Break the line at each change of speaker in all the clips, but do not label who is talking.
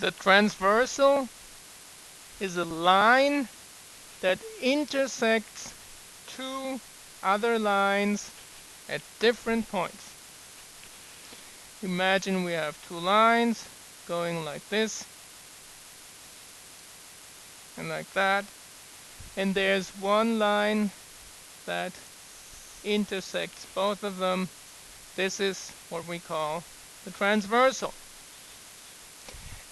The transversal is a line that intersects two other lines at different points. Imagine we have two lines going like this and like that, and there's one line that intersects both of them. This is what we call the transversal.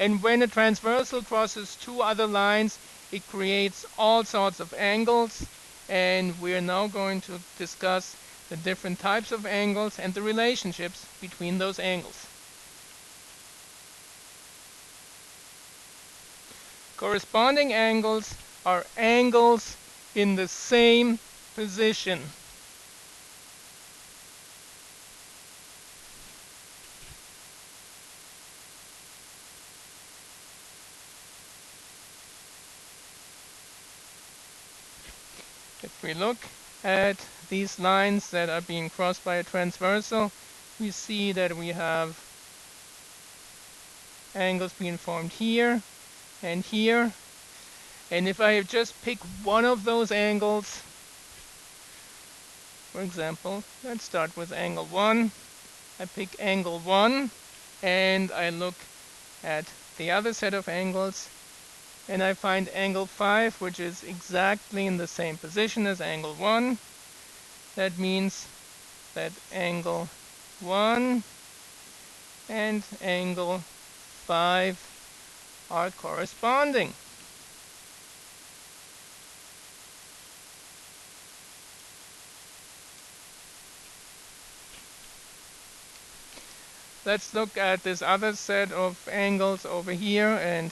And when a transversal crosses two other lines, it creates all sorts of angles, and we are now going to discuss the different types of angles and the relationships between those angles. Corresponding angles are angles in the same position. If we look at these lines that are being crossed by a transversal, we see that we have angles being formed here and here. And if I just pick one of those angles, for example, let's start with angle 1. I pick angle 1 and I look at the other set of angles, and I find angle 5, which is exactly in the same position as angle 1. That means that angle 1 and angle 5 are corresponding. Let's look at this other set of angles over here and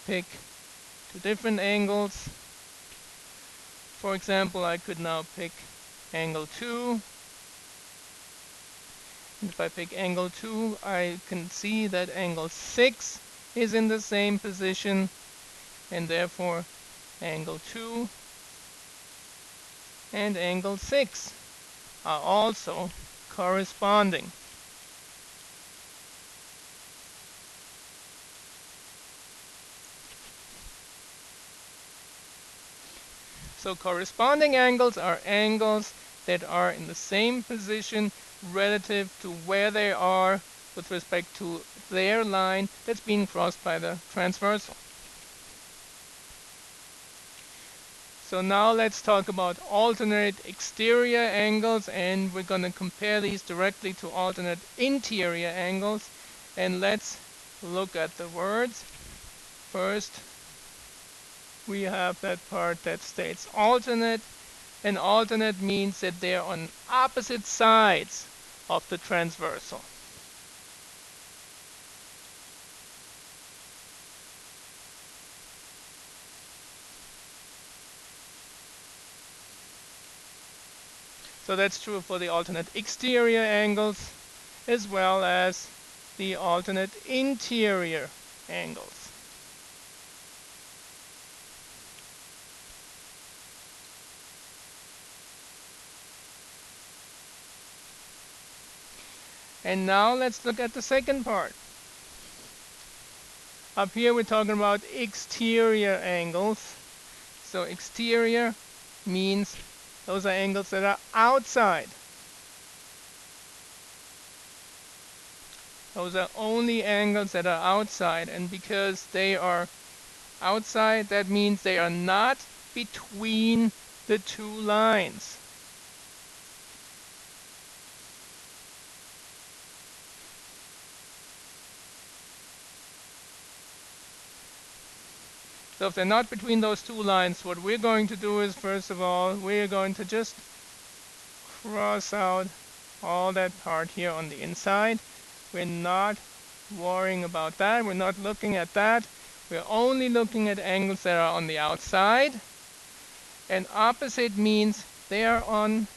pick two different angles. For example, I could now pick angle 2. And if I pick angle 2, I can see that angle 6 is in the same position, and therefore angle 2 and angle 6 are also corresponding. So corresponding angles are angles that are in the same position relative to where they are with respect to their line that's being crossed by the transversal. So now let's talk about alternate exterior angles, and we're going to compare these directly to alternate interior angles. And let's look at the words. First, we have that part that states alternate. And alternate means that they're on opposite sides of the transversal. So that's true for the alternate exterior angles as well as the alternate interior angles. And now let's look at the second part. Up here we're talking about exterior angles. So exterior means those are angles that are outside. Those are only angles that are outside, and because they are outside, that means they are not between the two lines. So if they're not between those two lines, what we're going to do is, first of all, we're going to just cross out all that part here on the inside. We're not worrying about that. We're not looking at that. We're only looking at angles that are on the outside. And opposite means they are on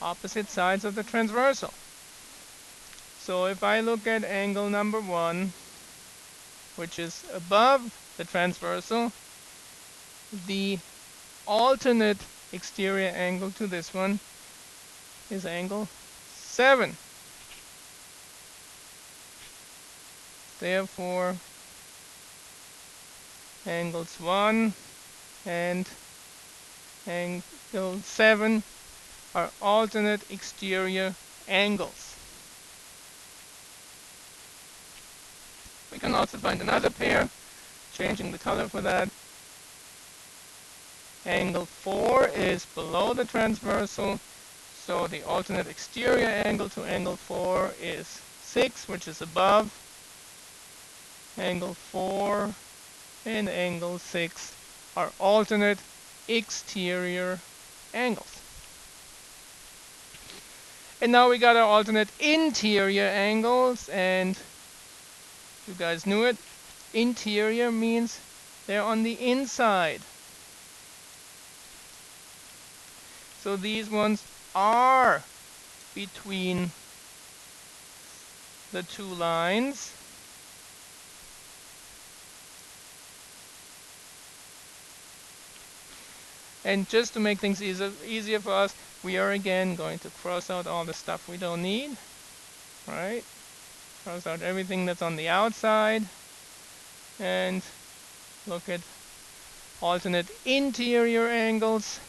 opposite sides of the transversal. So if I look at angle number 1, which is above the transversal, the alternate exterior angle to this one is angle 7. Therefore, angles 1 and angle 7 are alternate exterior angles. We can also find another pair, changing the color for that. Angle 4 is below the transversal, so the alternate exterior angle to angle 4 is 6, which is above. Angle 4 and angle 6 are alternate exterior angles. And now we got our alternate interior angles, and you guys knew it. Interior means they're on the inside. So these ones are between the two lines. And just to make things easier for us, we are again going to cross out all the stuff we don't need. Right? Cross out everything that's on the outside. And look at alternate interior angles.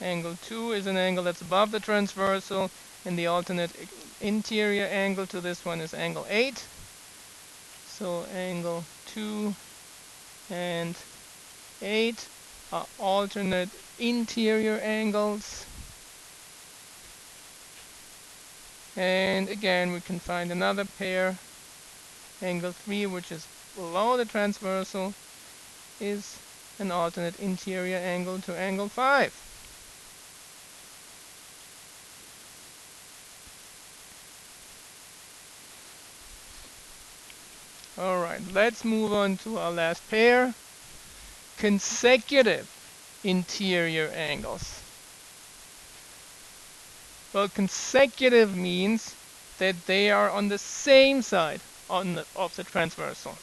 Angle 2 is an angle that's above the transversal, and the alternate interior angle to this one is angle 8. So angle 2 and 8 are alternate interior angles. And again, we can find another pair. Angle 3, which is below the transversal, is an alternate interior angle to angle 5. Alright, let's move on to our last pair. Consecutive interior angles. Well, consecutive means that they are on the same side of the transversal.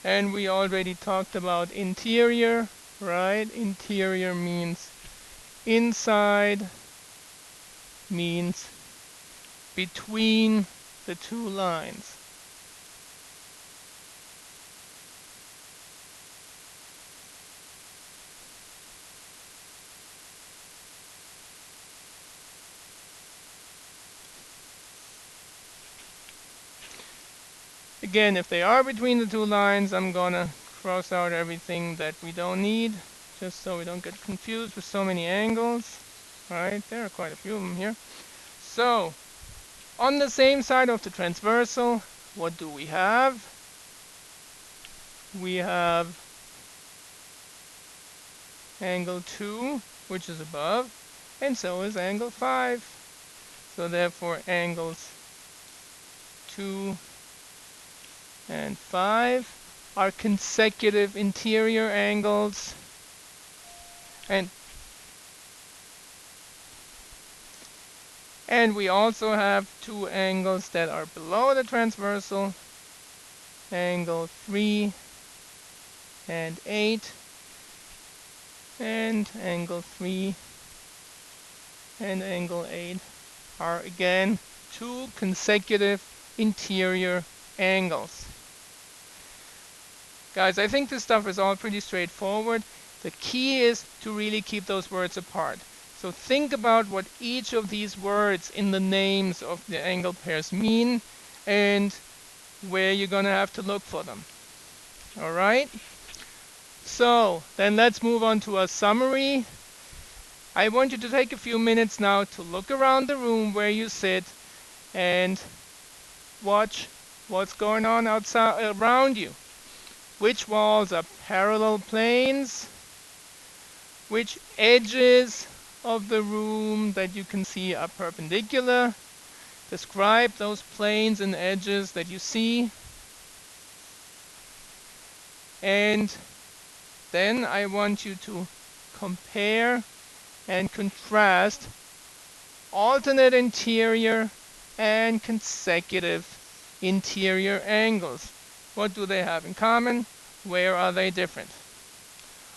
And we already talked about interior, right? Interior means inside, means between the two lines. Again, if they are between the two lines, I'm gonna cross out everything that we don't need, just so we don't get confused with so many angles. Right, there are quite a few of them here. So, on the same side of the transversal, what do we have? We have angle 2, which is above, and so is angle 5. So therefore, angles 2 and 5 are consecutive interior angles. And we also have two angles that are below the transversal, angle 3 and 8, and angle 3 and angle 8 are again two consecutive interior angles. Guys, I think this stuff is all pretty straightforward. The key is to really keep those words apart. So think about what each of these words in the names of the angle pairs mean and where you're going to have to look for them. All right? So then let's move on to a summary. I want you to take a few minutes now to look around the room where you sit and watch what's going on outside around you. Which walls are parallel planes? Which edges of the room that you can see are perpendicular? Describe those planes and edges that you see. And then I want you to compare and contrast alternate interior and consecutive interior angles. What do they have in common? Where are they different?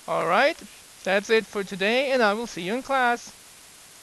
All right, that's it for today, and I will see you in class.